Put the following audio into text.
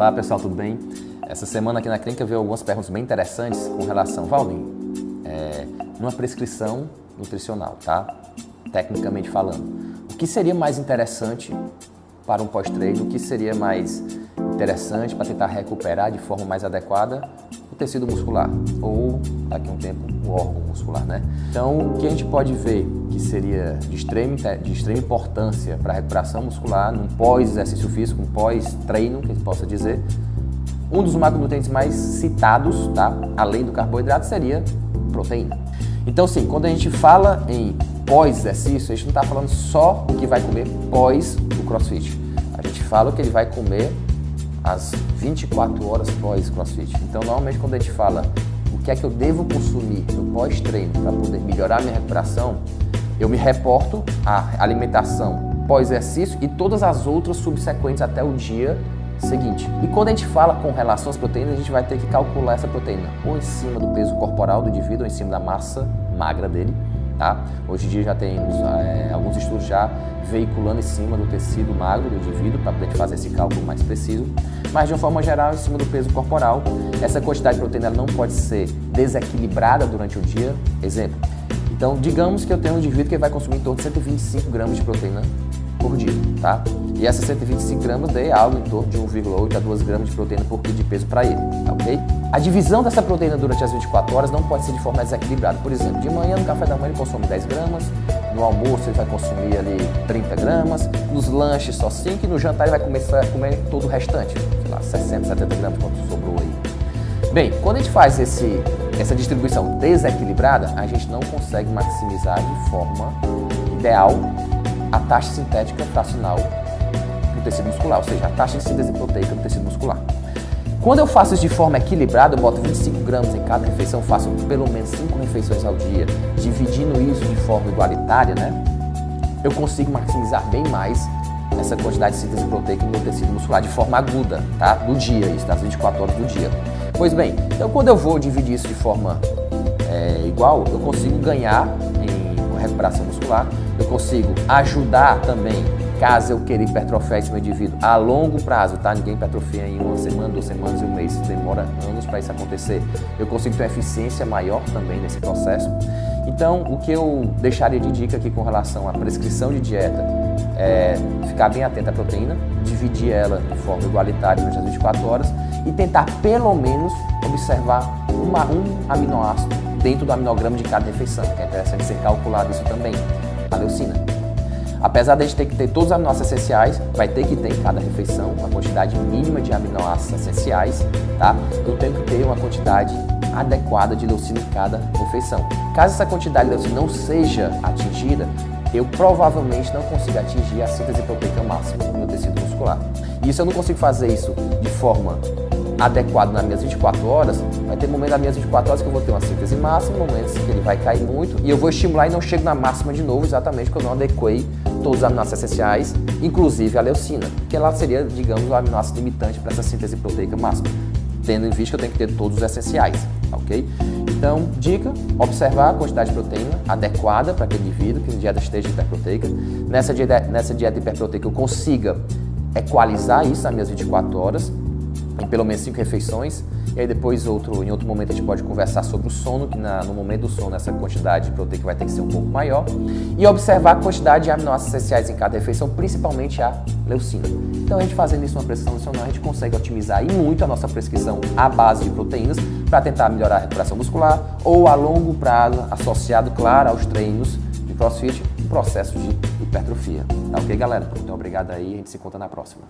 Olá pessoal, tudo bem? Essa semana aqui na clínica veio algumas perguntas bem interessantes com relação, Valdir, numa prescrição nutricional, tá? Tecnicamente falando. O que seria mais interessante para um pós-treino? O que seria mais interessante para tentar recuperar de forma mais adequada o tecido muscular? Ou, daqui a um tempo, o órgão muscular, né? Então, o que a gente pode ver que seria de extrema importância para a recuperação muscular, num pós-exercício físico, um pós-treino, que a gente possa dizer, um dos macronutrientes mais citados, tá? Além do carboidrato, seria proteína. Então, sim, quando a gente fala em pós-exercício, a gente não está falando só do que vai comer pós o CrossFit. A gente fala o que ele vai comer às 24 horas pós-CrossFit. Então, normalmente, quando a gente fala o que é que eu devo consumir no pós-treino para poder melhorar a minha recuperação, eu me reporto à alimentação pós-exercício e todas as outras subsequentes até o dia seguinte. E quando a gente fala com relação às proteínas, a gente vai ter que calcular essa proteína ou em cima do peso corporal do indivíduo ou em cima da massa magra dele, tá? Hoje em dia já tem alguns estudos já veiculando em cima do tecido magro do indivíduo para poder fazer esse cálculo mais preciso. Mas de uma forma geral, em cima do peso corporal, essa quantidade de proteína não pode ser desequilibrada durante o dia. Exemplo, então digamos que eu tenho um indivíduo que vai consumir em torno de 125 gramas de proteína por dia, tá? E essas 125 gramas dê algo em torno de 1,8 a 2 gramas de proteína por quilo de peso para ele, tá, ok? A divisão dessa proteína durante as 24 horas não pode ser de forma desequilibrada. Por exemplo, de manhã no café da manhã ele consome 10 gramas, no almoço ele vai consumir ali 30 gramas, nos lanches só 5 e no jantar ele vai começar a comer todo o restante, sei lá, 60, 70 gramas quanto sobrou aí. Bem, quando a gente faz essa distribuição desequilibrada, a gente não consegue maximizar de forma ideal a taxa sintética fracional do tecido muscular, ou seja, a taxa de síntese proteica do tecido muscular. Quando eu faço isso de forma equilibrada, eu boto 25 gramas em cada refeição, faço pelo menos 5 refeições ao dia, dividindo isso de forma igualitária, né? Eu consigo maximizar bem mais essa quantidade de síntese proteica no tecido muscular de forma aguda, tá? Do dia, isso, das 24 horas do dia. Pois bem, então quando eu vou dividir isso de forma igual, eu consigo ganhar em recuperação muscular, eu consigo ajudar também, caso eu queira hipertrofiar esse meu indivíduo a longo prazo, tá? Ninguém hipertrofia em 1 semana, 2 semanas e 1 mês, demora anos para isso acontecer. Eu consigo ter uma eficiência maior também nesse processo. Então, o que eu deixaria de dica aqui com relação à prescrição de dieta é ficar bem atento à proteína, dividir ela de forma igualitária durante as 24 horas e tentar pelo menos observar um aminoácido dentro do aminograma de cada refeição, que é interessante ser calculado isso também, a leucina. Apesar de a gente ter que ter todos os aminoácidos essenciais, vai ter que ter em cada refeição uma quantidade mínima de aminoácidos essenciais, tá? Eu tenho que ter uma quantidade adequada de leucina em cada refeição. Caso essa quantidade de leucina não seja atingida, eu provavelmente não consigo atingir a síntese proteica máxima no meu tecido muscular. E isso eu não consigo fazer isso de forma adequada nas minhas 24 horas, vai ter momentos das minhas 24 horas que eu vou ter uma síntese máxima, momentos que ele vai cair muito, e eu vou estimular e não chego na máxima de novo, exatamente porque eu não adequei todos os aminoácidos essenciais, inclusive a leucina, que ela seria, digamos, o aminoácido limitante para essa síntese proteica máxima, tendo em vista que eu tenho que ter todos os essenciais, ok? Então, dica, observar a quantidade de proteína adequada para aquele indivíduo, que a dieta esteja hiperproteica. Nessa dieta hiperproteica eu consiga equalizar isso nas minhas 24 horas, em pelo menos 5 refeições, e aí depois em outro momento a gente pode conversar sobre o sono, que no momento do sono essa quantidade de proteína vai ter que ser um pouco maior, e observar a quantidade de aminoácidos essenciais em cada refeição, principalmente a leucina. Então a gente fazendo isso numa prescrição nutricional, a gente consegue otimizar e muito a nossa prescrição à base de proteínas para tentar melhorar a recuperação muscular ou a longo prazo, associado, claro, aos treinos de CrossFit, o processo de hipertrofia. Tá ok, galera? Então obrigado aí, a gente se encontra na próxima.